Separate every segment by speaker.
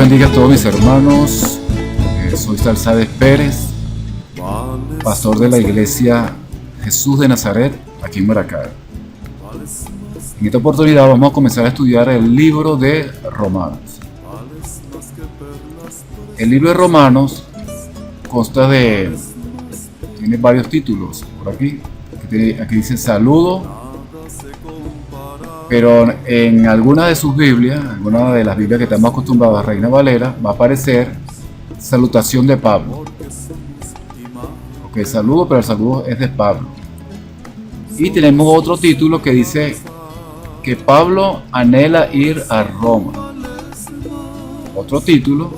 Speaker 1: bendiga a todos mis hermanos. Soy Salsades Pérez, pastor de la iglesia Jesús de Nazaret, aquí en Maracay. En esta oportunidad vamos a comenzar a estudiar el libro de Romanos. El libro de Romanos tiene varios títulos por aquí. Aquí dice saludo, pero en alguna de sus Biblias, alguna de las Biblias que estamos acostumbrados a Reina Valera, va a aparecer salutación de Pablo. Ok, saludo, pero el saludo es de Pablo. Y tenemos otro título que dice que Pablo anhela ir a Roma. Otro título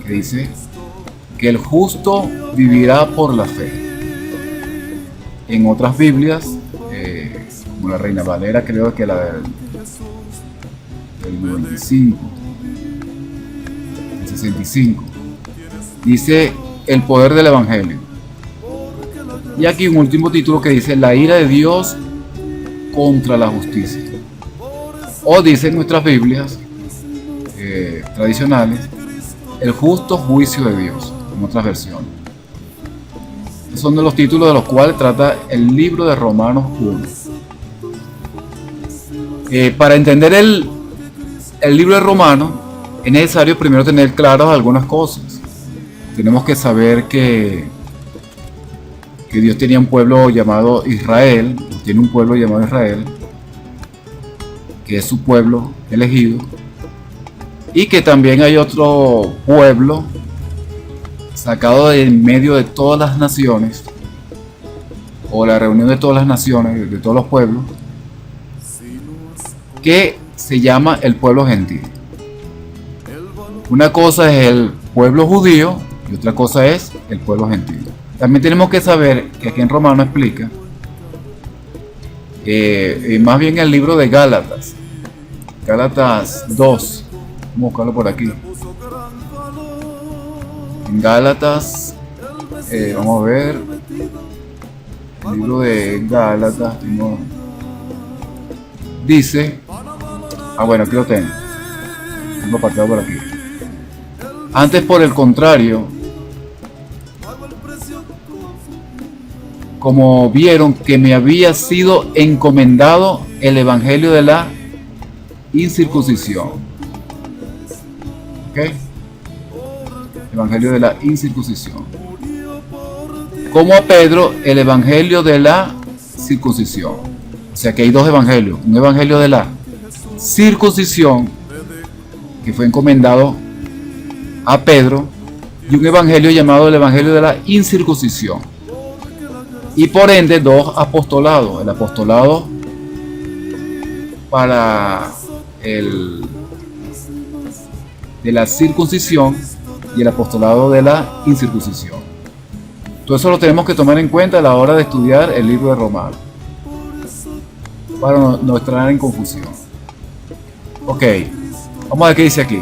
Speaker 1: que dice que el justo vivirá por la fe. En otras Biblias, como la Reina Valera, creo que la del 95, el 65, dice el poder del Evangelio. Y aquí un último título que dice la ira de Dios contra la justicia. O dicen nuestras Biblias tradicionales, el justo juicio de Dios, en otras versiones. Son de los títulos de los cuales trata el libro de Romanos 1. Para entender el libro de Romanos es necesario primero tener claras algunas cosas. Tenemos que saber que Dios tenía un pueblo llamado Israel, tiene un pueblo llamado Israel, que es su pueblo elegido, y que también hay otro pueblo sacado de en medio de todas las naciones, o la reunión de todas las naciones, de todos los pueblos, que se llama el pueblo gentil. Una cosa es el pueblo judío y otra cosa es el pueblo gentil. También tenemos que saber que aquí en Romanos explica, más bien el libro de Gálatas 2, vamos a buscarlo por aquí. En Gálatas, vamos a ver, el libro de Gálatas, dice, bueno, aquí lo tengo apartado por aquí. Antes, por el contrario, como vieron que me había sido encomendado el evangelio de la incircuncisión. ¿Ok? Evangelio de la incircuncisión. Como a Pedro, el evangelio de la circuncisión. O sea que hay dos evangelios. Un evangelio de la circuncisión, que fue encomendado a Pedro, y un evangelio llamado el evangelio de la incircuncisión. Y por ende, dos apostolados. El apostolado para el de la circuncisión y el apostolado de la incircuncisión. Todo eso lo tenemos que tomar en cuenta a la hora de estudiar el libro de Romanos, para no estar en confusión. Ok, vamos a ver qué dice aquí.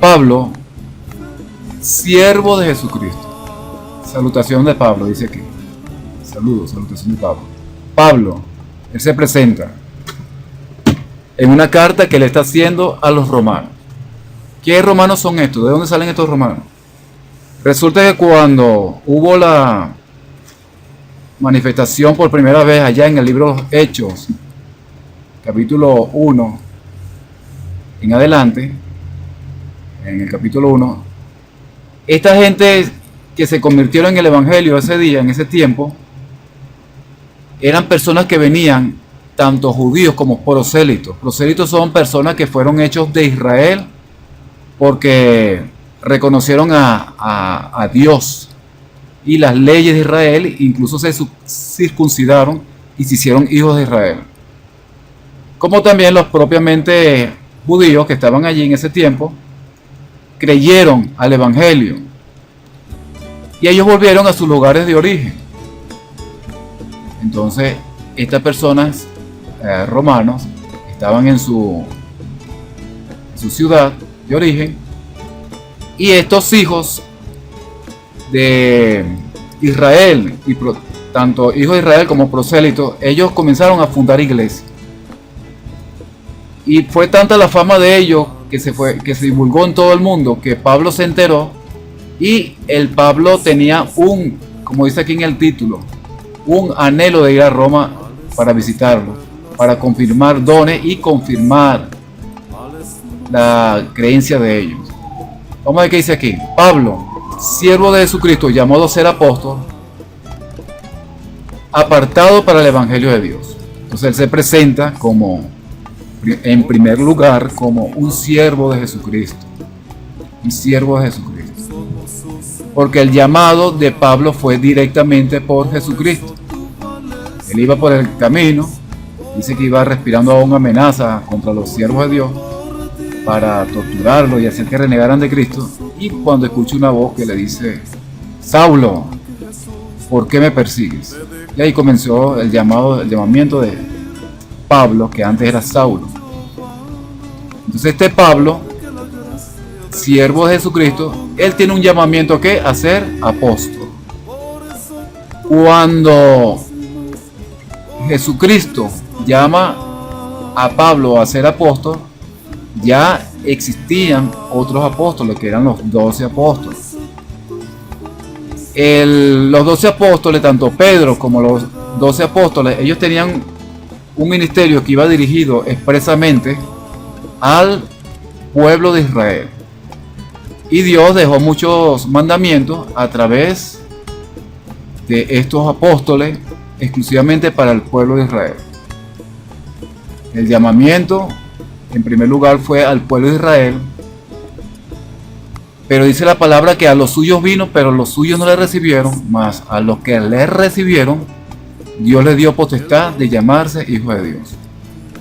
Speaker 1: Pablo, siervo de Jesucristo. Salutación de Pablo, dice aquí. Salutación de Pablo. Pablo, él se presenta en una carta que le está haciendo a los romanos. ¿Qué romanos son estos? ¿De dónde salen estos romanos? Resulta que cuando hubo la manifestación por primera vez allá en el libro de los Hechos, capítulo 1 en adelante, en el capítulo 1, esta gente que se convirtieron en el evangelio ese día, en ese tiempo, eran personas que venían tanto judíos como prosélitos. Prosélitos son personas que fueron hechos de Israel porque reconocieron a Dios y las leyes de Israel, incluso se circuncidaron y se hicieron hijos de Israel. Como también los propiamente judíos que estaban allí en ese tiempo creyeron al evangelio y ellos volvieron a sus lugares de origen. Entonces estas personas romanos estaban en su ciudad de origen, y estos hijos de Israel, tanto hijos de Israel como prosélitos, ellos comenzaron a fundar iglesias. Y fue tanta la fama de ellos que se divulgó en todo el mundo, que Pablo se enteró, y el Pablo tenía como dice aquí en el título, un anhelo de ir a Roma para visitarlo, para confirmar dones y confirmar la creencia de ellos. Vamos a ver qué dice aquí. Pablo, siervo de Jesucristo, llamado a ser apóstol, apartado para el Evangelio de Dios. Entonces él se presenta en primer lugar, como un siervo de Jesucristo. Un siervo de Jesucristo. Porque el llamado de Pablo fue directamente por Jesucristo. Él iba por el camino, dice que iba respirando aún amenaza contra los siervos de Dios para torturarlo y hacer que renegaran de Cristo. Y cuando escucha una voz que le dice: Saulo, ¿por qué me persigues? Y ahí comenzó el llamamiento de Pablo, que antes era Saulo. Entonces este Pablo, siervo de Jesucristo, él tiene un llamamiento que a ser apóstol. Cuando Jesucristo llama a Pablo a ser apóstol, ya existían otros apóstoles, que eran los 12 apóstoles. Los 12 apóstoles, tanto Pedro como los 12 apóstoles, ellos tenían un ministerio que iba dirigido expresamente al pueblo de Israel. Y Dios dejó muchos mandamientos a través de estos apóstoles exclusivamente para el pueblo de Israel. El llamamiento, en primer lugar, fue al pueblo de Israel, pero dice la palabra que a los suyos vino, pero los suyos no le recibieron, mas a los que le recibieron, Dios les dio potestad de llamarse hijos de Dios.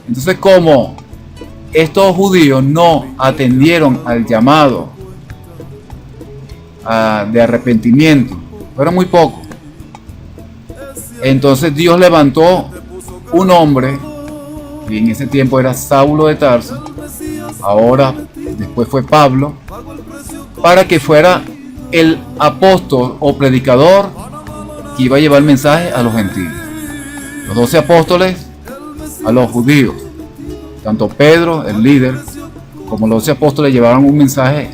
Speaker 1: Entonces, como estos judíos no atendieron al llamado de arrepentimiento, fueron muy pocos, entonces Dios levantó un hombre, y en ese tiempo era Saulo de Tarso, ahora después fue Pablo, para que fuera el apóstol o predicador que iba a llevar el mensaje a los gentiles. Los 12 apóstoles a los judíos, tanto Pedro, el líder, como los 12 apóstoles llevaron un mensaje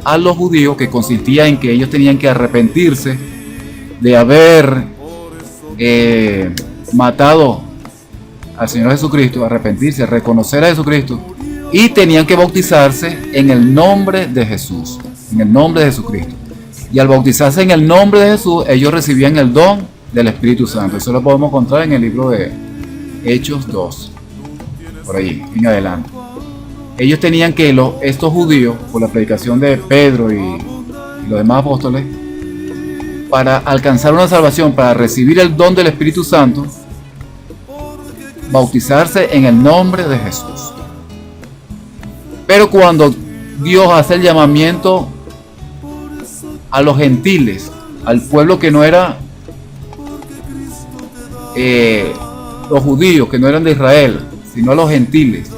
Speaker 1: a los judíos que consistía en que ellos tenían que arrepentirse de haber matado al Señor Jesucristo, arrepentirse, reconocer a Jesucristo, y tenían que bautizarse en el nombre de Jesús, en el nombre de Jesucristo. Y al bautizarse en el nombre de Jesús, ellos recibían el don del Espíritu Santo. Eso lo podemos encontrar en el libro de Hechos 2, por ahí en adelante. Ellos tenían que, estos judíos, por la predicación de Pedro y los demás apóstoles, para alcanzar una salvación, para recibir el don del Espíritu Santo, bautizarse en el nombre de Jesús. Pero cuando Dios hace el llamamiento a los gentiles, al pueblo que no era los judíos, que no eran de Israel, sino a los gentiles,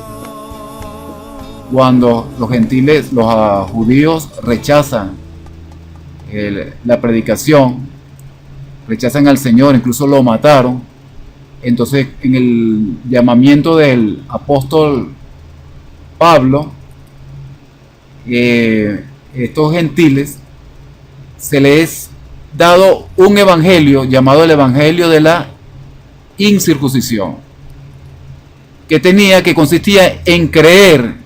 Speaker 1: cuando los gentiles, los judíos rechazan la predicación, rechazan al Señor, incluso lo mataron. Entonces, en el llamamiento del apóstol Pablo, estos gentiles se les dado un evangelio llamado el evangelio de la incircuncisión, que consistía en creer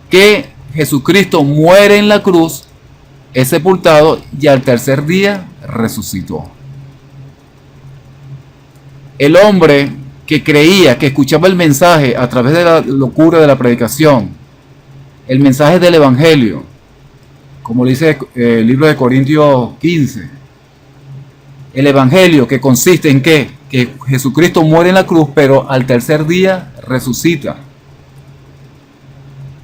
Speaker 1: que Jesucristo muere en la cruz, es sepultado y al tercer día resucitó. El hombre que creía, que escuchaba el mensaje a través de la locura de la predicación, el mensaje del evangelio, como dice el libro de Corintios 15, el evangelio que consiste en que Jesucristo muere en la cruz, pero al tercer día resucita.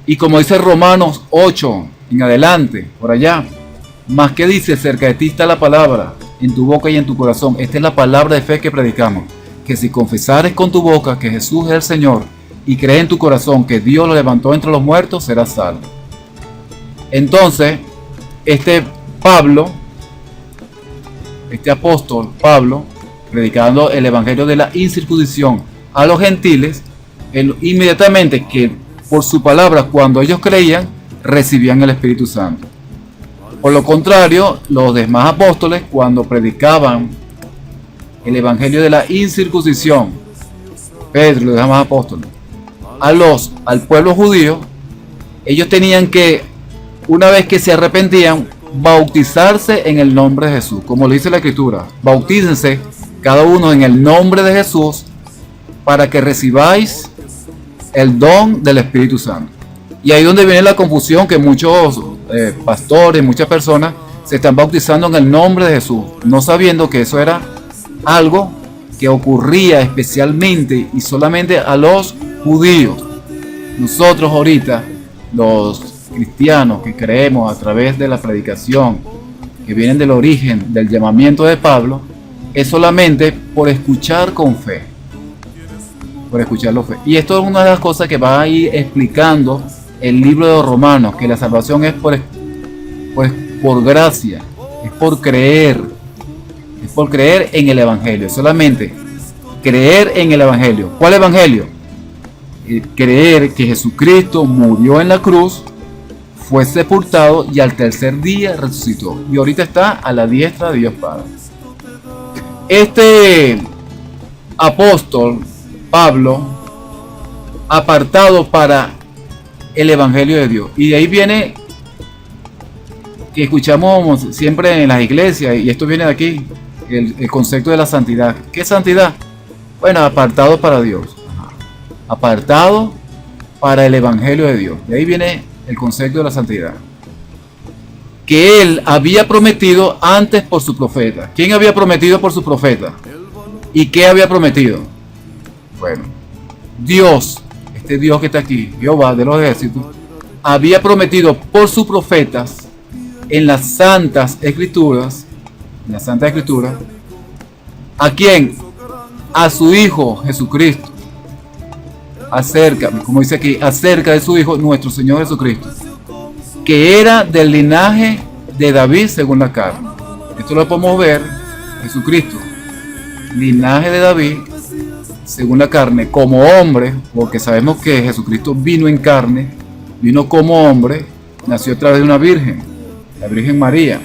Speaker 1: Y como dice Romanos 8 en adelante, por allá, más que dice: cerca de ti está la palabra, en tu boca y en tu corazón. Esta es la palabra de fe que predicamos, que si confesares con tu boca que Jesús es el Señor y crees en tu corazón que Dios lo levantó entre los muertos, serás salvo. Entonces, este apóstol Pablo, predicando el evangelio de la incircuncisión a los gentiles, inmediatamente que por su palabra, cuando ellos creían, recibían el Espíritu Santo. Por lo contrario, los demás apóstoles, cuando predicaban el evangelio de la incircuncisión, Pedro y los demás apóstoles, al pueblo judío, ellos tenían que, una vez que se arrepentían, bautizarse en el nombre de Jesús, como lo dice la Escritura. Bautícense cada uno en el nombre de Jesús para que recibáis el don del Espíritu Santo. Y ahí es donde viene la confusión, que muchos pastores, muchas personas se están bautizando en el nombre de Jesús, no sabiendo que eso era algo que ocurría especialmente y solamente a los judíos. Nosotros ahorita, los cristianos que creemos a través de la predicación, que vienen del origen del llamamiento de Pablo, es solamente por escuchar con fe. Por escucharlo fe. Y esto es una de las cosas que va a ir explicando el libro de los Romanos, que la salvación es por gracia, es por creer en el Evangelio, solamente creer en el Evangelio. ¿Cuál Evangelio? Creer que Jesucristo murió en la cruz, fue sepultado y al tercer día resucitó. Y ahorita está a la diestra de Dios Padre. Este apóstol, Pablo, apartado para el Evangelio de Dios. Y de ahí viene que escuchamos siempre en las iglesias, y esto viene de aquí, el concepto de la santidad. ¿Qué es santidad? Bueno, apartado para Dios. Apartado para el Evangelio de Dios. De ahí viene el concepto de la santidad. Que él había prometido antes por su profeta. ¿Quién había prometido por su profeta? ¿Y qué había prometido? Bueno, Dios, este Dios que está aquí, Jehová de los ejércitos, había prometido por sus profetas en las Santas Escrituras, ¿a quién? A su Hijo Jesucristo. Como dice aquí, acerca de su Hijo, nuestro Señor Jesucristo, que era del linaje de David según la carne. Esto lo podemos ver, Jesucristo, linaje de David según la carne, como hombre, porque sabemos que Jesucristo vino en carne, vino como hombre, nació a través de una virgen, la Virgen María,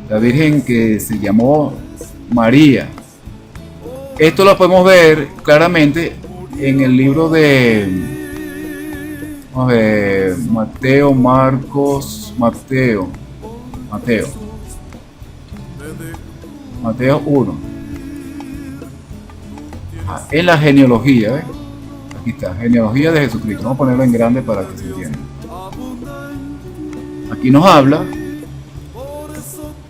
Speaker 1: la Virgen que se llamó María. Esto lo podemos ver claramente en el libro de Mateo, Marcos, Mateo 1. En la genealogía, ¿ves? Aquí está, genealogía de Jesucristo. Vamos a ponerlo en grande para que se entienda. Aquí nos habla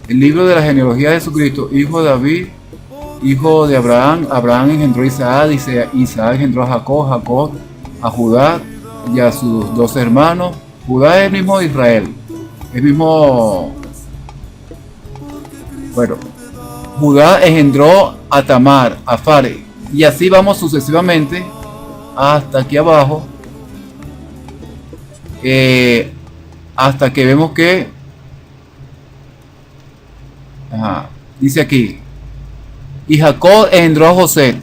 Speaker 1: el libro de la genealogía de Jesucristo, hijo de David, hijo de Abraham. Abraham engendró a Isaac, Isaac engendró a Jacob, Jacob a Judá y a sus 2 hermanos. Judá es el mismo Israel, el mismo. Bueno, Judá engendró a Tamar, a Fare, y así vamos sucesivamente hasta aquí abajo, hasta que vemos que dice aquí, y Jacob engendró a José,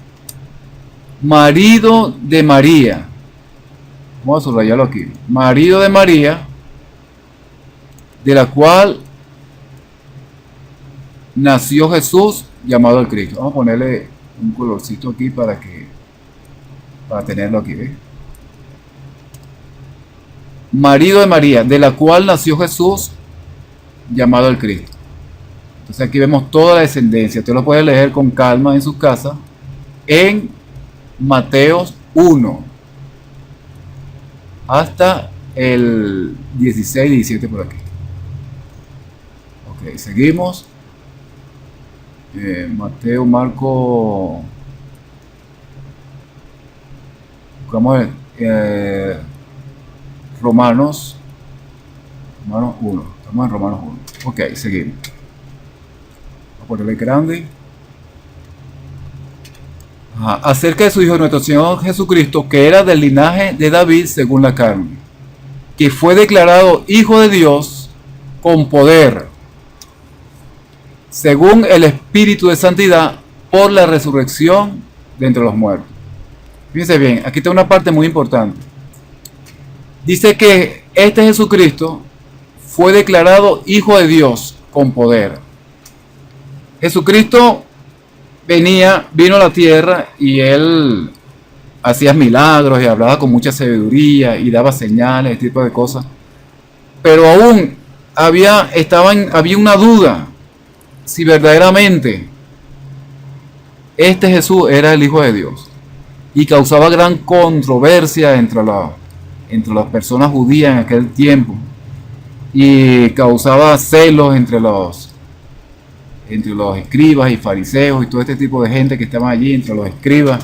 Speaker 1: marido de María. Vamos a subrayarlo aquí, marido de María, de la cual nació Jesús, llamado el Cristo. Vamos a ponerle un colorcito aquí para tenerlo aquí, ¿ves? Marido de María, de la cual nació Jesús, llamado el Cristo. Entonces aquí vemos toda la descendencia. Usted lo puede leer con calma en su casa en Mateo 1 hasta el 16 y 17 por aquí. Ok, seguimos. Mateo, Marco, vamos a ver, Romanos 1. Estamos en Romanos 1. Ok, seguimos. Voy a ponerle grande. Acerca de su Hijo nuestro Señor Jesucristo, que era del linaje de David según la carne, que fue declarado Hijo de Dios con poder, según el Espíritu de Santidad, por la resurrección de entre los muertos. Fíjense bien, aquí está una parte muy importante. dice que este Jesucristo fue declarado Hijo de Dios con poder. Jesucristo vino a la tierra y Él hacía milagros y hablaba con mucha sabiduría y daba señales, ese tipo de cosas. Pero aún había una duda si verdaderamente este Jesús era el Hijo de Dios. Y causaba gran controversia entre las personas judías en aquel tiempo. Y causaba celos entre los escribas y fariseos y todo este tipo de gente que estaban allí, entre los escribas.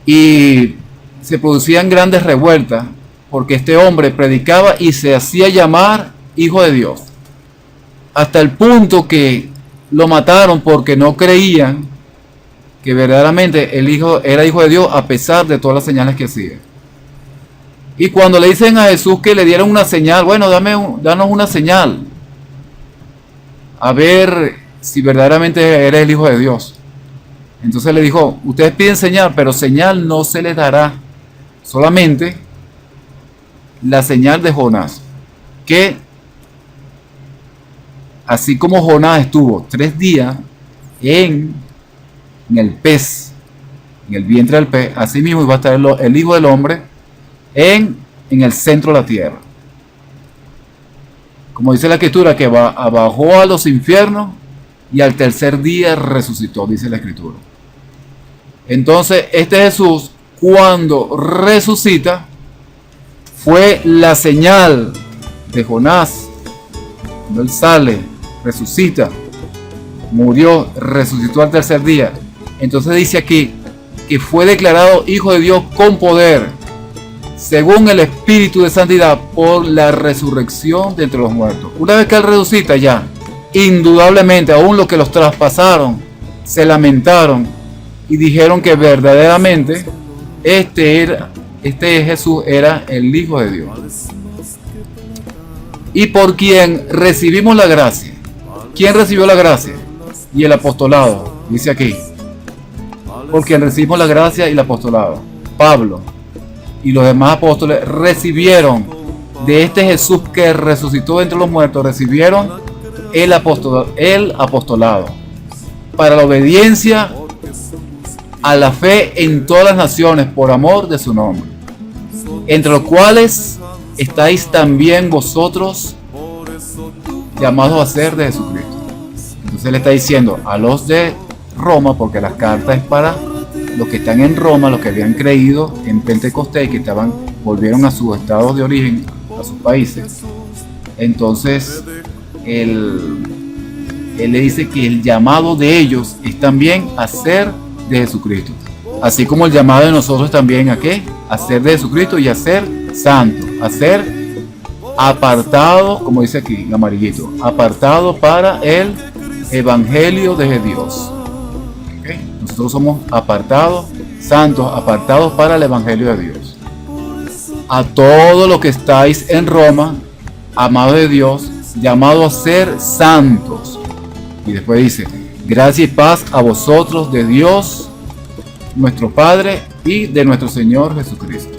Speaker 1: Y se producían grandes revueltas porque este hombre predicaba y se hacía llamar Hijo de Dios. Hasta el punto que lo mataron porque no creían que verdaderamente el Hijo era Hijo de Dios a pesar de todas las señales que hacía. Y cuando le dicen a Jesús que le dieran una señal, bueno, danos una señal, a ver si verdaderamente eres el Hijo de Dios. Entonces le dijo, ustedes piden señal, pero señal no se les dará, solamente la señal de Jonás, que así como Jonás estuvo 3 días en el pez, en el vientre del pez, así mismo iba a estar el Hijo del Hombre en el centro de la tierra. Como dice la Escritura, que bajó a los infiernos y al tercer día resucitó, dice la Escritura. Entonces, este Jesús, cuando resucita, fue la señal de Jonás. Cuando él sale, resucita, murió, resucitó al tercer día. Entonces dice aquí que fue declarado Hijo de Dios con poder, según el Espíritu de Santidad, por la resurrección de entre los muertos. Una vez que él resucita ya, indudablemente, aún los que los traspasaron, se lamentaron y dijeron que verdaderamente este Jesús era el Hijo de Dios. Y por quien recibimos la gracia. ¿Quién recibió la gracia? Y el apostolado, dice aquí. Por quien recibimos la gracia y el apostolado. Pablo y los demás apóstoles recibieron de este Jesús que resucitó entre los muertos, recibieron el apostolado para la obediencia a la fe en todas las naciones por amor de su nombre, entre los cuales estáis también vosotros llamados a ser de Jesucristo. Entonces le está diciendo a los de Roma, porque la carta es para los que están en Roma, los que habían creído en Pentecostés, que volvieron a sus estados de origen, a sus países. Entonces él le dice que el llamado de ellos es también a ser de Jesucristo, así como el llamado de nosotros también a qué, a ser de Jesucristo y a ser santo, a ser apartado, como dice aquí en amarillito, apartado para el evangelio de Dios. ¿Okay? Nosotros somos apartados, santos, apartados para el evangelio de Dios. A todos los que estáis en Roma, amados de Dios, llamados a ser santos. Y después dice, gracia y paz a vosotros de Dios, nuestro Padre, y de nuestro Señor Jesucristo.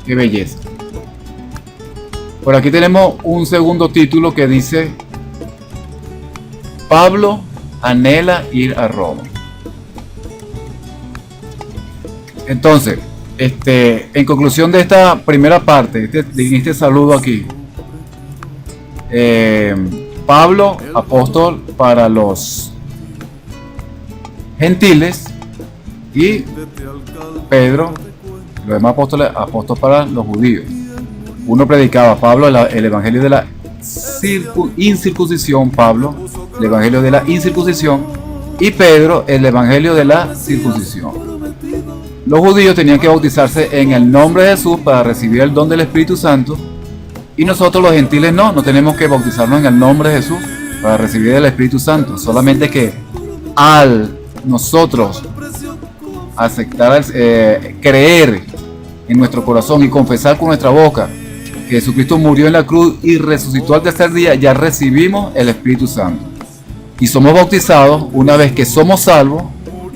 Speaker 1: ¡Qué belleza! Por aquí tenemos un segundo título que dice, Pablo anhela ir a Roma. Entonces, en conclusión de esta primera parte, de este saludo aquí, Pablo, apóstol para los gentiles, y Pedro, los demás apóstoles, apóstol para los judíos. Uno predicaba, Pablo, el evangelio de la incircuncisión, Pablo, el evangelio de la incircuncisión, y Pedro, el evangelio de la circuncisión. Los judíos tenían que bautizarse en el nombre de Jesús para recibir el don del Espíritu Santo, y nosotros los gentiles no tenemos que bautizarnos en el nombre de Jesús para recibir el Espíritu Santo. Solamente que al nosotros aceptar, creer en nuestro corazón y confesar con nuestra boca que Jesucristo murió en la cruz y resucitó al tercer día, ya recibimos el Espíritu Santo. Y somos bautizados, una vez que somos salvos,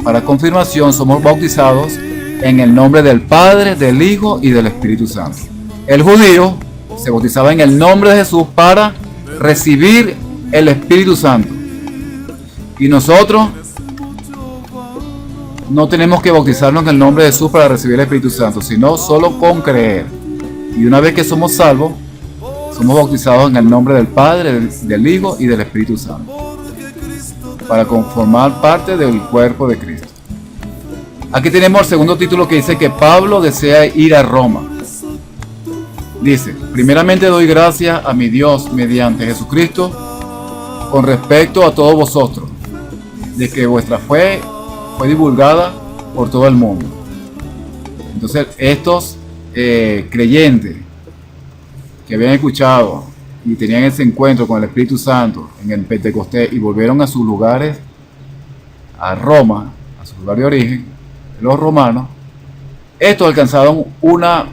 Speaker 1: para confirmación, somos bautizados en el nombre del Padre, del Hijo y del Espíritu Santo. El judío se bautizaba en el nombre de Jesús para recibir el Espíritu Santo. Y nosotros no tenemos que bautizarnos en el nombre de Jesús para recibir el Espíritu Santo, sino solo con creer. Y una vez que somos salvos, somos bautizados en el nombre del Padre, del Hijo y del Espíritu Santo, para conformar parte del cuerpo de Cristo. Aquí tenemos el segundo título que dice que Pablo desea ir a Roma. Dice: primeramente doy gracias a mi Dios mediante Jesucristo con respecto a todos vosotros, de que vuestra fe fue divulgada por todo el mundo. Entonces estos creyentes que habían escuchado y tenían ese encuentro con el Espíritu Santo en el Pentecostés y volvieron a sus lugares, a Roma, a su lugar de origen, los romanos, estos alcanzaron una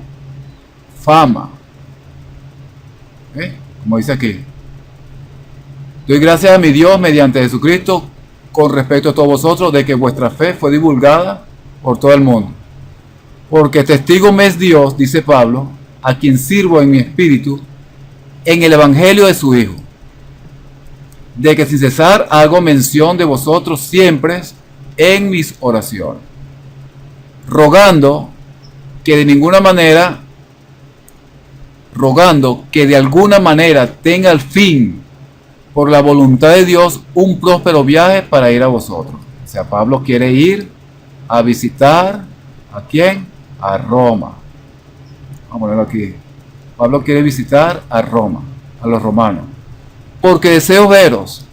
Speaker 1: fama, como dice aquí: doy gracias a mi Dios mediante Jesucristo con respecto a todos vosotros, de que vuestra fe fue divulgada por todo el mundo. Porque testigo me es Dios, dice Pablo, a quien sirvo en mi espíritu, en el evangelio de su Hijo, de que sin cesar hago mención de vosotros siempre en mis oraciones, rogando que de alguna manera tenga al fin, por la voluntad de Dios, un próspero viaje para ir a vosotros. O sea, Pablo quiere ir a visitar, ¿a quién? A Roma. Vamos a ponerlo aquí. Pablo quiere visitar a Roma, a los romanos, porque deseo veros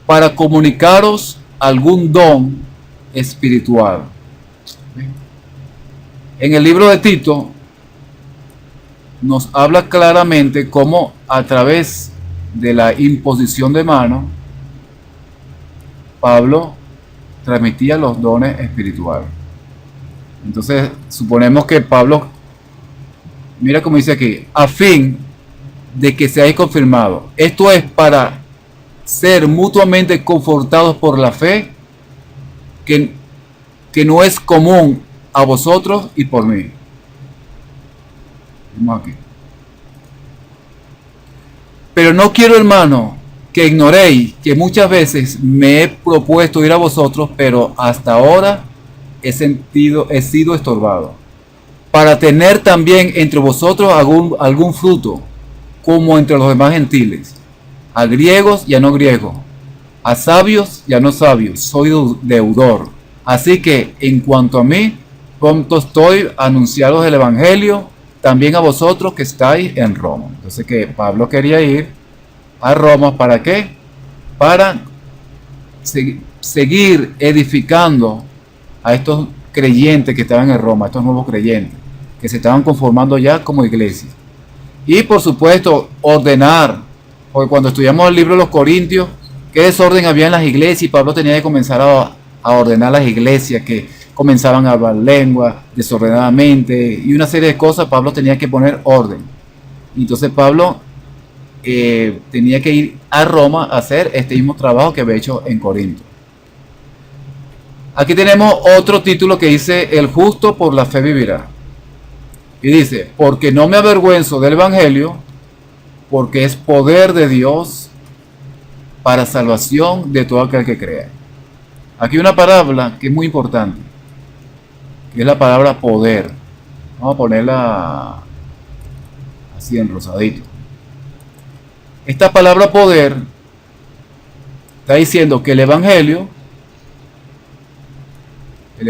Speaker 1: para comunicaros algún don espiritual. En el libro de Tito nos habla claramente cómo a través de la imposición de manos Pablo transmitía los dones espirituales. Entonces suponemos que Pablo, mira como dice aquí, a fin de que seáis confirmados. Esto es para ser mutuamente confortados por la fe que no es común a vosotros y por mí. Vamos aquí. Pero no quiero, hermano, que ignoréis que muchas veces me he propuesto ir a vosotros, pero hasta ahora he sido estorbado, para tener también entre vosotros algún fruto, como entre los demás gentiles, a griegos y a no griegos, a sabios y a no sabios, soy deudor. Así que en cuanto a mí, pronto estoy a anunciaros el evangelio también a vosotros que estáis en Roma. Entonces que Pablo quería ir a Roma, ¿para qué? Para seguir edificando a estos creyentes que estaban en Roma, estos nuevos creyentes que se estaban conformando ya como iglesia. Y por supuesto ordenar, porque cuando estudiamos el libro de los Corintios, qué desorden había en las iglesias, y Pablo tenía que comenzar a ordenar las iglesias que comenzaban a hablar lengua desordenadamente y una serie de cosas. Pablo tenía que poner orden. Entonces Pablo tenía que ir a Roma a hacer este mismo trabajo que había hecho en Corinto. Aquí tenemos otro título que dice: el justo por la fe vivirá. Y dice: porque no me avergüenzo del evangelio, porque es poder de Dios para salvación de todo aquel que crea. Aquí una palabra que es muy importante, que es la palabra poder. Vamos a ponerla así en rosadito. Esta palabra poder está diciendo que el evangelio, ¿qué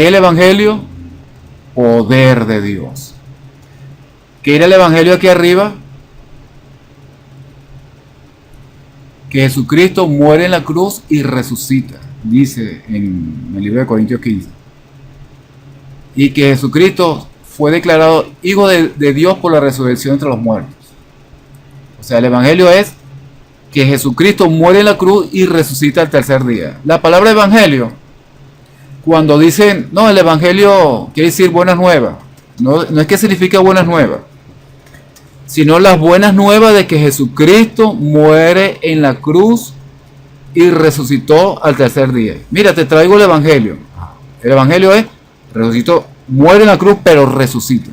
Speaker 1: es el evangelio? Poder de Dios. ¿Qué era el evangelio aquí arriba? Que Jesucristo muere en la cruz y resucita, dice en el libro de Corintios 15. Y que Jesucristo fue declarado Hijo de Dios por la resurrección entre los muertos. O sea, el evangelio es que Jesucristo muere en la cruz y resucita al tercer día. La palabra evangelio, cuando dicen, no, el evangelio quiere decir buenas nuevas, no es que significa buenas nuevas, sino las buenas nuevas de que Jesucristo muere en la cruz y resucitó al tercer día. Mira, te traigo el evangelio. El evangelio es, resucitó, muere en la cruz, pero resucita.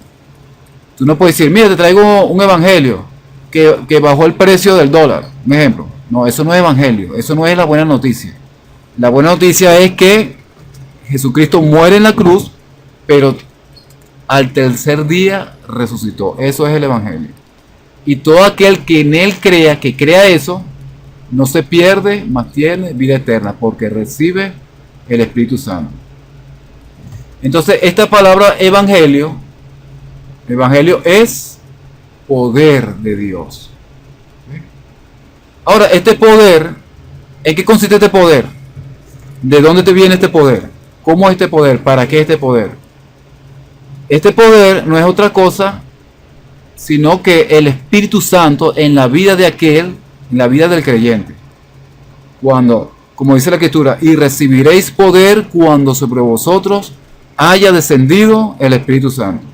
Speaker 1: Tú no puedes decir, mira, te traigo un evangelio que bajó el precio del dólar, un ejemplo. No, eso no es evangelio, eso no es la buena noticia. La buena noticia es que Jesucristo muere en la cruz, pero al tercer día resucitó. Eso es el evangelio. Y todo aquel que en él crea, que crea eso, no se pierde, mas tiene vida eterna, porque recibe el Espíritu Santo. Entonces, esta palabra evangelio es poder de Dios. Ahora, este poder, ¿en qué consiste este poder? ¿De dónde te viene este poder? ¿Cómo es este poder? ¿Para qué este poder? Este poder no es otra cosa sino que el Espíritu Santo en la vida de aquel, en la vida del creyente. Cuando, como dice la Escritura, y recibiréis poder cuando sobre vosotros haya descendido el Espíritu Santo.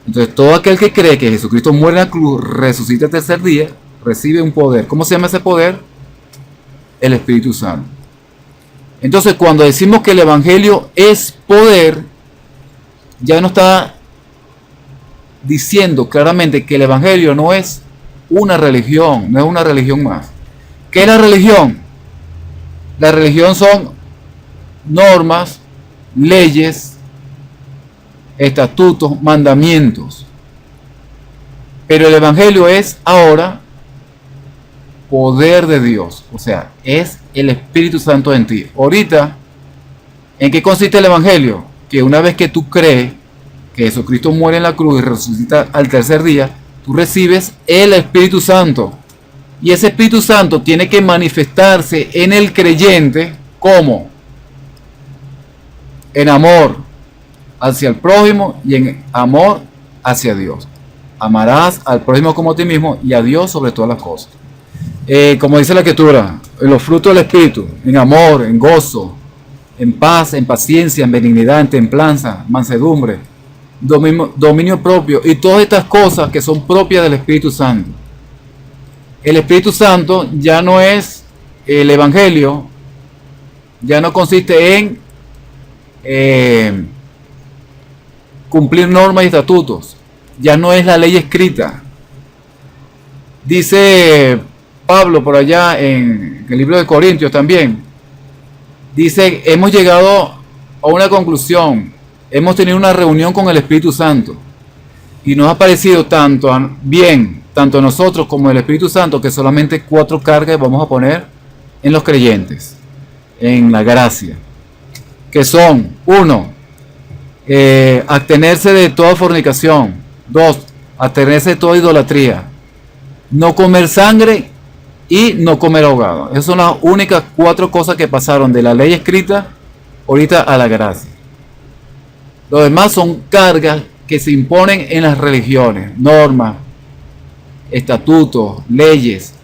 Speaker 1: Entonces todo aquel que cree que Jesucristo muere en la cruz, resucita el tercer día, recibe un poder. ¿Cómo se llama ese poder? El Espíritu Santo. Entonces cuando decimos que el Evangelio es poder, ya no está diciendo claramente que el Evangelio no es una religión, no es una religión más. ¿Qué es la religión? La religión son normas, leyes, estatutos, mandamientos. Pero el Evangelio es ahora poder de Dios, o sea, es el Espíritu Santo en ti. Ahorita, ¿en qué consiste el Evangelio? Que una vez que tú crees que Jesucristo muere en la cruz y resucita al tercer día, tú recibes el Espíritu Santo. Y ese Espíritu Santo tiene que manifestarse en el creyente, ¿cómo? En amor hacia el prójimo y en amor hacia Dios. Amarás al prójimo como a ti mismo y a Dios sobre todas las cosas. Como dice la Escritura, los frutos del Espíritu, en amor, en gozo, en paz, en paciencia, en benignidad, en templanza, mansedumbre, dominio propio y todas estas cosas que son propias del Espíritu Santo. El Espíritu Santo ya no es el Evangelio, ya no consiste en cumplir normas y estatutos, ya no es la ley escrita. Dice Pablo por allá en el libro de Corintios también, dice, hemos llegado a una conclusión, hemos tenido una reunión con el Espíritu Santo y nos ha parecido tanto a nosotros como el Espíritu Santo, que solamente 4 cargas vamos a poner en los creyentes, en la gracia, que son: 1, abstenerse de toda fornicación; 2, abstenerse de toda idolatría; no comer sangre y no comer ahogado. Esas son las únicas 4 cosas que pasaron de la ley escrita ahorita a la gracia. Lo demás son cargas que se imponen en las religiones, normas, estatutos, leyes,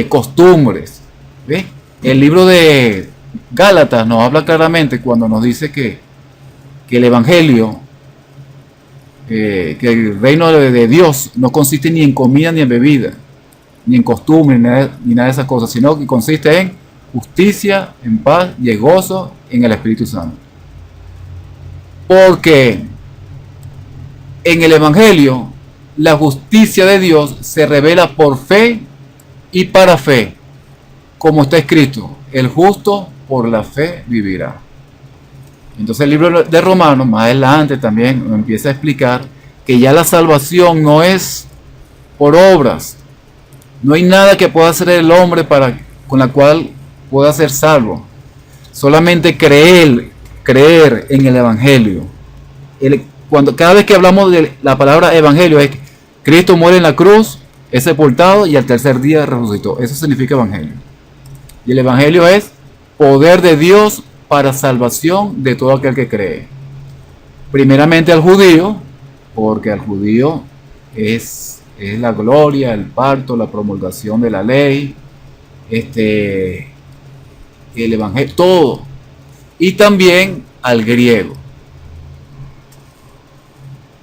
Speaker 1: costumbres. ¿Ve? El libro de Gálatas nos habla claramente cuando nos dice que el Evangelio, que el reino de Dios no consiste ni en comida ni en bebida, ni en costumbre, ni nada de esas cosas, sino que consiste en justicia, en paz y en gozo en el Espíritu Santo. Porque en el Evangelio la justicia de Dios se revela por fe y para fe, como está escrito: el justo por la fe vivirá. Entonces el libro de Romanos, más adelante también nos empieza a explicar que ya la salvación no es por obras. No hay nada que pueda hacer el hombre con la cual pueda ser salvo. Solamente creer en el Evangelio. Cada vez que hablamos de la palabra Evangelio, es que Cristo muere en la cruz, es sepultado y al tercer día resucitó. Eso significa Evangelio. Y el Evangelio es poder de Dios para salvación de todo aquel que cree. Primeramente al judío, porque al judío es la gloria, el parto, la promulgación de la ley, el Evangelio, todo. Y también al griego.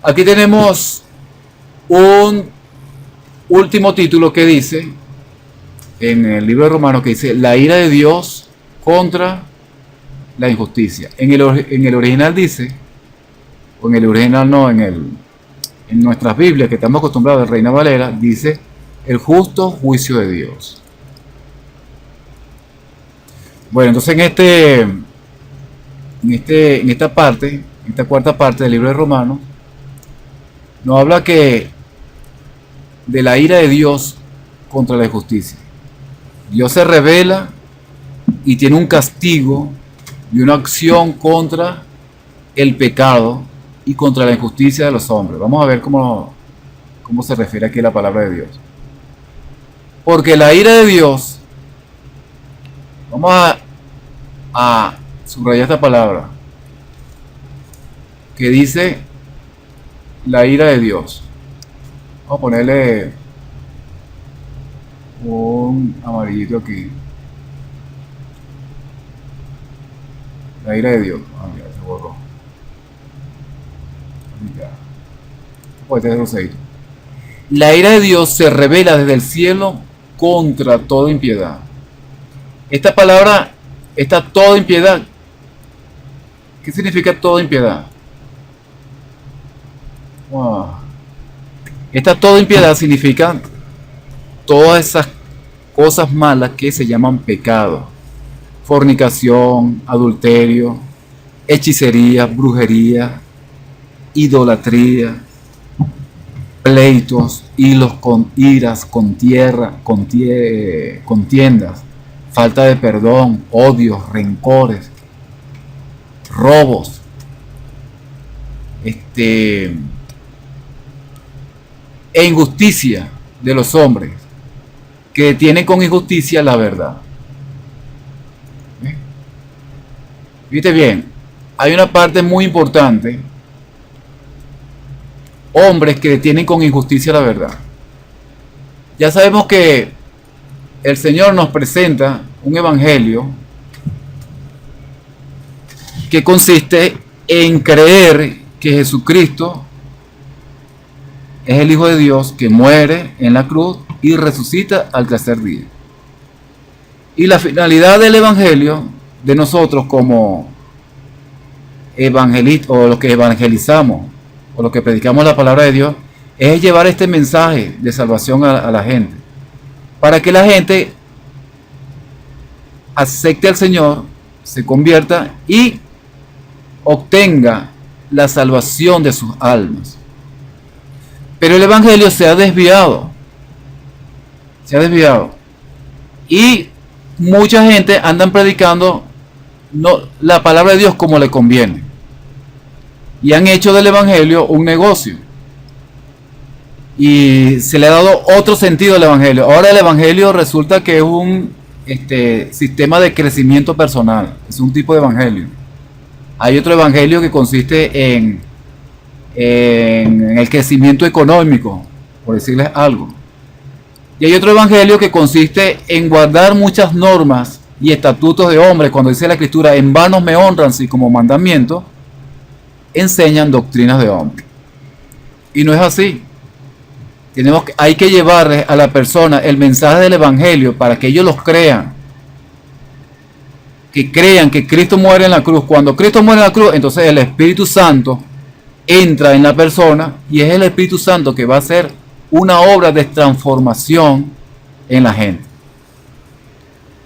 Speaker 1: Aquí tenemos un último título que dice, en el libro de Romanos, que dice: la ira de Dios contra la injusticia. En el original dice: o en el original no, en nuestras Biblias que estamos acostumbrados, de Reina Valera, dice el justo juicio de Dios. Bueno, entonces en esta parte, en esta cuarta parte del libro de Romanos, nos habla que de la ira de Dios contra la injusticia. Dios se revela y tiene un castigo y una acción contra el pecado y contra la injusticia de los hombres. Vamos a ver cómo se refiere aquí la palabra de Dios. Porque la ira de Dios, vamos a subrayar esta palabra, que dice la ira de Dios. Vamos a ponerle un amarillito aquí. La ira de Dios. Ah, mira, se borró. Ya. Puede tener rosadito. La ira de Dios se revela desde el cielo contra toda impiedad. Esta palabra, esta toda impiedad, ¿qué significa toda impiedad? Wow. Esta toda impiedad significa todas esas cosas malas que se llaman pecado: fornicación, adulterio, hechicería, brujería, idolatría, pleitos, hilos con iras, contiendas, falta de perdón, odios, rencores, robos, e injusticia de los hombres, que detienen con injusticia la verdad. Fíjate bien, hay una parte muy importante: hombres que detienen con injusticia la verdad. Ya sabemos que el Señor nos presenta un evangelio que consiste en creer que Jesucristo es el Hijo de Dios, que muere en la cruz y resucita al tercer día. Y la finalidad del evangelio de nosotros como evangelistas, o los que evangelizamos, o los que predicamos la palabra de Dios, es llevar este mensaje de salvación a la gente, para que la gente acepte al Señor, se convierta y obtenga la salvación de sus almas. Pero el evangelio se ha desviado, y mucha gente andan predicando la palabra de Dios como le conviene, y han hecho del evangelio un negocio, y se le ha dado otro sentido al evangelio. Ahora el evangelio resulta que es un sistema de crecimiento personal, es un tipo de evangelio. Hay otro evangelio que consiste en el crecimiento económico, por decirles algo. Y hay otro evangelio que consiste en guardar muchas normas y estatutos de hombres. Cuando dice la Escritura, en vano me honran, si como mandamiento enseñan doctrinas de hombres. Y no es así. Hay que llevarles a la persona el mensaje del evangelio para que ellos los crean. Que crean que Cristo muere en la cruz. Cuando Cristo muere en la cruz, entonces el Espíritu Santo entra en la persona, y es el Espíritu Santo que va a hacer una obra de transformación en la gente.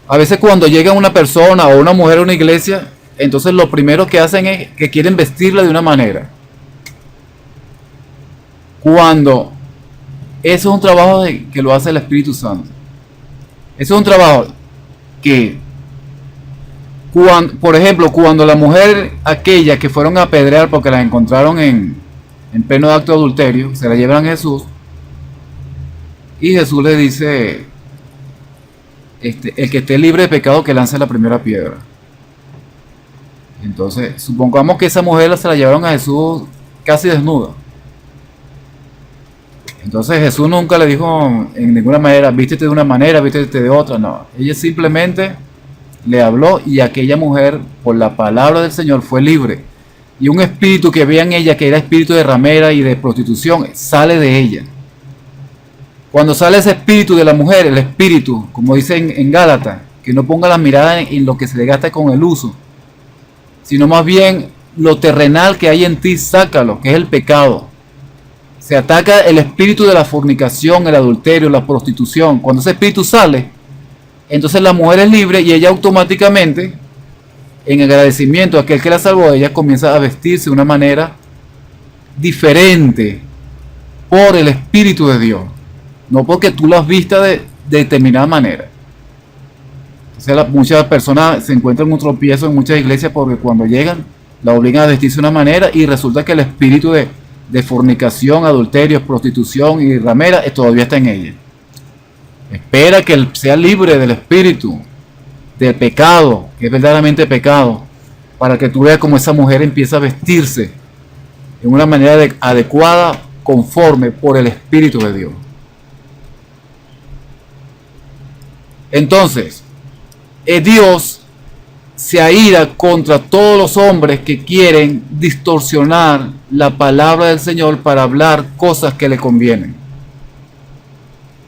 Speaker 1: A veces cuando llega una persona o una mujer a una iglesia, entonces lo primero que hacen es que quieren vestirla de una manera, cuando eso es un trabajo que lo hace el Espíritu Santo. Eso es un trabajo que, por ejemplo, cuando la mujer aquella que fueron a apedrear porque la encontraron en pleno acto de adulterio, se la llevan a Jesús, y Jesús le dice, el que esté libre de pecado que lance la primera piedra. Entonces, supongamos que esa mujer se la llevaron a Jesús casi desnuda. Entonces Jesús nunca le dijo en ninguna manera, vístete de una manera, vístete de otra. No, ella simplemente le habló, y aquella mujer, por la palabra del Señor, fue libre. Y un espíritu que había en ella, que era espíritu de ramera y de prostitución, sale de ella. Cuando sale ese espíritu de la mujer, el espíritu, como dice en Gálatas, que no ponga la mirada en lo que se le gasta con el uso, sino más bien lo terrenal que hay en ti, sácalo, que es el pecado. Se ataca el espíritu de la fornicación, el adulterio, la prostitución. Cuando ese espíritu sale, entonces la mujer es libre y ella automáticamente, en agradecimiento a aquel que la salvó, ella comienza a vestirse de una manera diferente por el Espíritu de Dios, no porque tú las vistas de determinada manera. Entonces muchas personas se encuentran un tropiezo en muchas iglesias porque cuando llegan la obligan a vestirse de una manera y resulta que el espíritu de fornicación, adulterio, prostitución y ramera todavía está en ella. Espera que él sea libre del espíritu, del pecado, que es verdaderamente pecado, para que tú veas cómo esa mujer empieza a vestirse en una manera adecuada, conforme por el Espíritu de Dios. Entonces, Dios se aira contra todos los hombres que quieren distorsionar la palabra del Señor para hablar cosas que le convienen.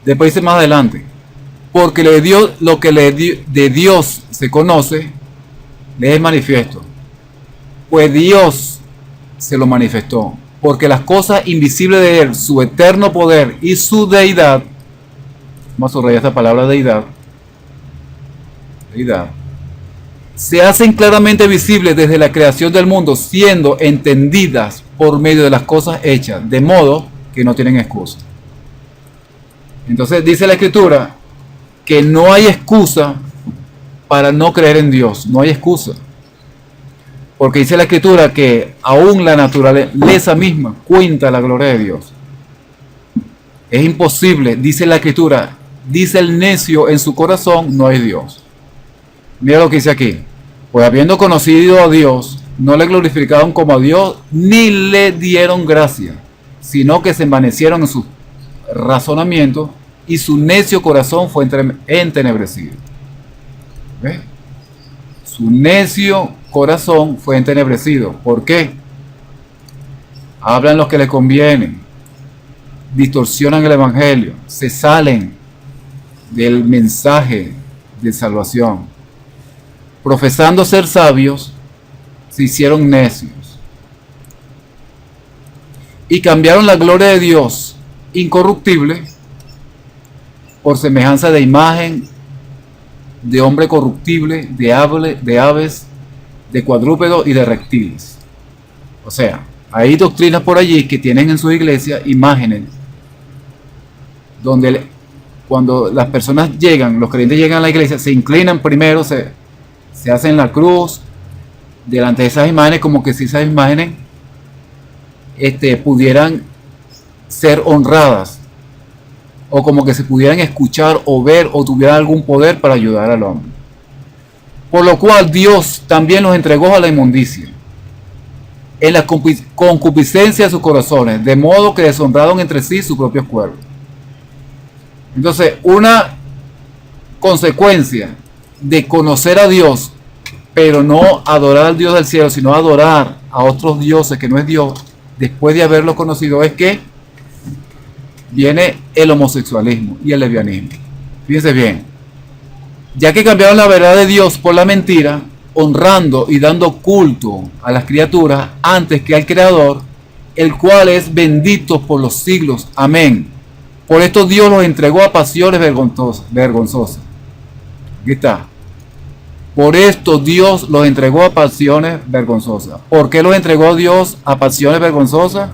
Speaker 1: Después dice más adelante, porque lo que de Dios se conoce, le es manifiesto. Pues Dios se lo manifestó, porque las cosas invisibles de Él, su eterno poder y su deidad, vamos a subrayar esta palabra deidad, se hacen claramente visibles desde la creación del mundo, siendo entendidas por medio de las cosas hechas, de modo que no tienen excusa. Entonces dice la Escritura que no hay excusa para no creer en Dios, no hay excusa. Porque dice la Escritura que aún la naturaleza misma cuenta la gloria de Dios. Es imposible, dice la Escritura, dice el necio en su corazón, no hay Dios. Mira lo que dice aquí. Pues habiendo conocido a Dios, no le glorificaron como a Dios, ni le dieron gracia, sino que se envanecieron en sus razonamientos y su necio corazón fue entenebrecido. ¿Ves? Su necio corazón fue entenebrecido. ¿Por qué? Hablan lo que les conviene, distorsionan el evangelio, se salen del mensaje de salvación. Profesando ser sabios, se hicieron necios y cambiaron la gloria de Dios incorruptible por semejanza de imagen de hombre corruptible, de aves, de cuadrúpedos y de reptiles. O sea, hay doctrinas por allí que tienen en su iglesia imágenes donde cuando las personas llegan, los creyentes llegan a la iglesia, se inclinan primero, se hacen la cruz delante de esas imágenes, como que si esas imágenes pudieran ser honradas, o como que se pudieran escuchar o ver o tuvieran algún poder para ayudar al hombre. Por lo cual Dios también los entregó a la inmundicia, en la concupiscencia de sus corazones, de modo que deshonraron entre sí sus propios cuerpos. Entonces, una consecuencia de conocer a Dios, pero no adorar al Dios del cielo, sino adorar a otros dioses que no es Dios, después de haberlo conocido, es que viene el homosexualismo y el lesbianismo. Fíjense bien, ya que cambiaron la verdad de Dios por la mentira, honrando y dando culto a las criaturas antes que al Creador, el cual es bendito por los siglos. Amén. Por esto Dios los entregó a pasiones vergonzosas. Aquí está. Por esto Dios los entregó a pasiones vergonzosas. ¿Por qué los entregó Dios a pasiones vergonzosas?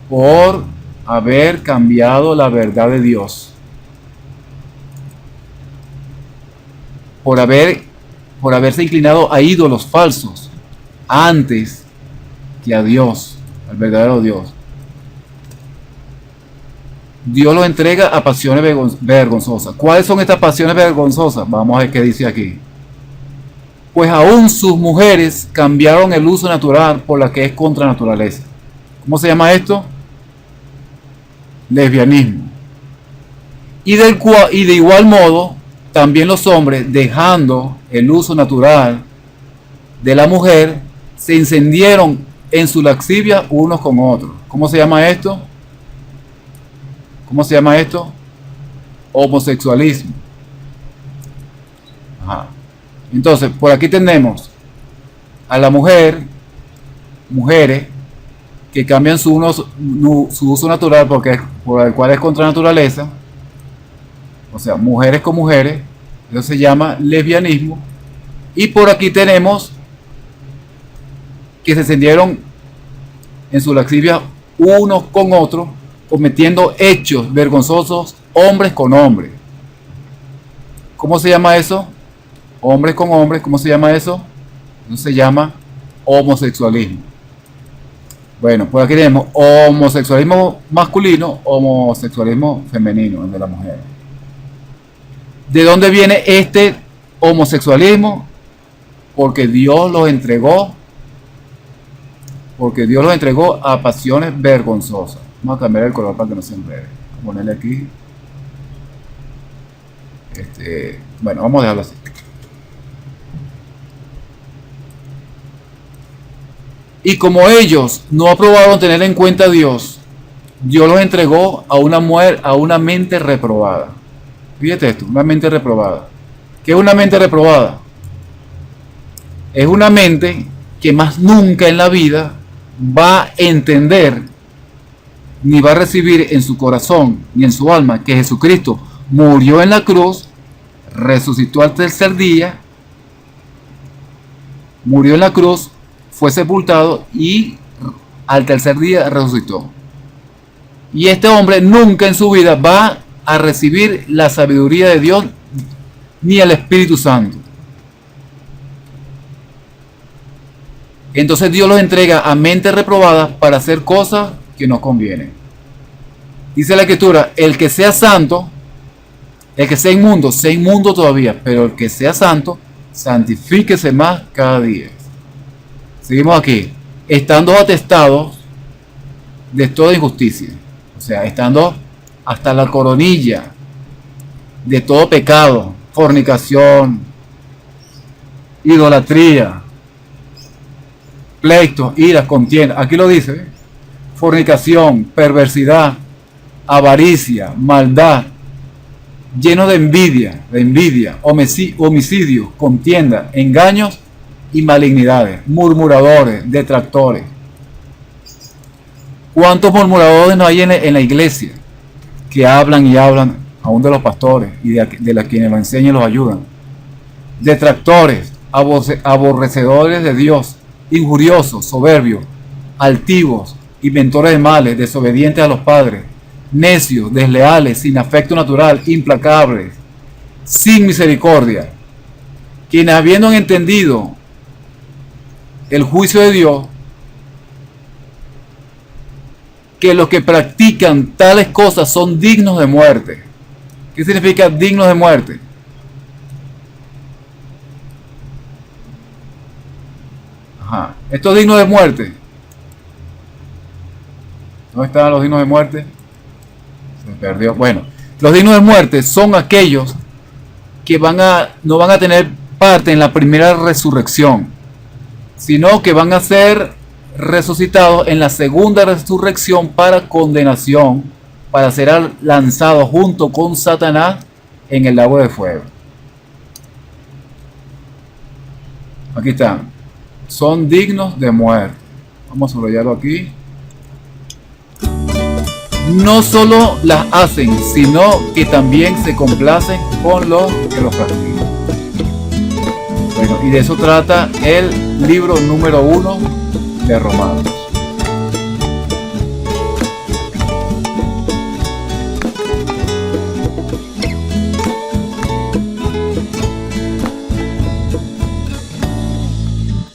Speaker 1: Por haber cambiado la verdad de Dios. Por haberse inclinado a ídolos falsos antes que a Dios, al verdadero Dios. Dios los entrega a pasiones vergonzosas. ¿Cuáles son estas pasiones vergonzosas? Vamos a ver qué dice aquí. Pues aún sus mujeres cambiaron el uso natural por la que es contra naturaleza. ¿Cómo se llama esto? Lesbianismo. Y de igual modo, también los hombres, dejando el uso natural de la mujer, se encendieron en su lascivia unos con otros. ¿Cómo se llama esto? ¿Cómo se llama esto? Homosexualismo. Ajá. Entonces, por aquí tenemos a la mujer mujeres que cambian su uso natural por el cual es contra naturaleza, o sea, mujeres con mujeres, eso se llama lesbianismo. Y por aquí tenemos que se encendieron en su lascivia unos con otros, cometiendo hechos vergonzosos hombres con hombres. ¿Cómo se llama eso? Hombres con hombres, ¿cómo se llama eso? Eso se llama homosexualismo. Bueno, por aquí tenemos homosexualismo masculino, homosexualismo femenino, el de la mujer. ¿De dónde viene este homosexualismo? Porque Dios los entregó a pasiones vergonzosas. Vamos a cambiar el color para que no se enrede. Vamos a ponerle aquí. Bueno, vamos a dejarlo así. Y como ellos no aprobaron tener en cuenta a Dios, Dios los entregó a una mente reprobada. Fíjate esto, una mente reprobada. ¿Qué es una mente reprobada? Es una mente que más nunca en la vida va a entender ni va a recibir en su corazón ni en su alma que Jesucristo murió en la cruz, resucitó al tercer día, murió en la cruz, fue sepultado y al tercer día resucitó. Y este hombre nunca en su vida va a recibir la sabiduría de Dios ni el Espíritu Santo. Entonces Dios los entrega a mentes reprobadas para hacer cosas que no convienen. Dice la Escritura, el que sea santo, el que sea inmundo todavía, pero el que sea santo, santifíquese más cada día. Seguimos aquí, estando atestados de toda injusticia, o sea, estando hasta la coronilla de todo pecado, fornicación, idolatría, pleitos, iras, contiendas. Aquí lo dice, ¿eh? Fornicación, perversidad, avaricia, maldad, lleno de envidia, homicidios, contienda, engaños y malignidades, murmuradores, detractores. ¿Cuántos murmuradores no hay en la iglesia que hablan y hablan aún de los pastores y de quienes los enseñan y los ayudan? Detractores, aborrecedores de Dios, injuriosos, soberbios, altivos, inventores de males, desobedientes a los padres, necios, desleales, sin afecto natural, implacables, sin misericordia, quienes habiendo entendido el juicio de Dios, que los que practican tales cosas son dignos de muerte. ¿Qué significa dignos de muerte? Esto es digno de muerte. ¿Dónde están los dignos de muerte? Se perdió. Bueno, los dignos de muerte son aquellos que no van a tener parte en la primera resurrección, sino que van a ser resucitados en la segunda resurrección para condenación, para ser lanzados junto con Satanás en el lago de fuego. Aquí están. Son dignos de muerte. Vamos a subrayarlo aquí. No solo las hacen, sino que también se complacen con los que los practican. Bueno, y de eso trata el libro número 1 de Romanos.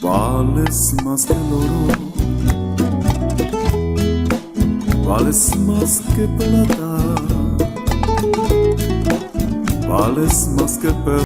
Speaker 2: Vales más que el oro, vales más que plata, vales más que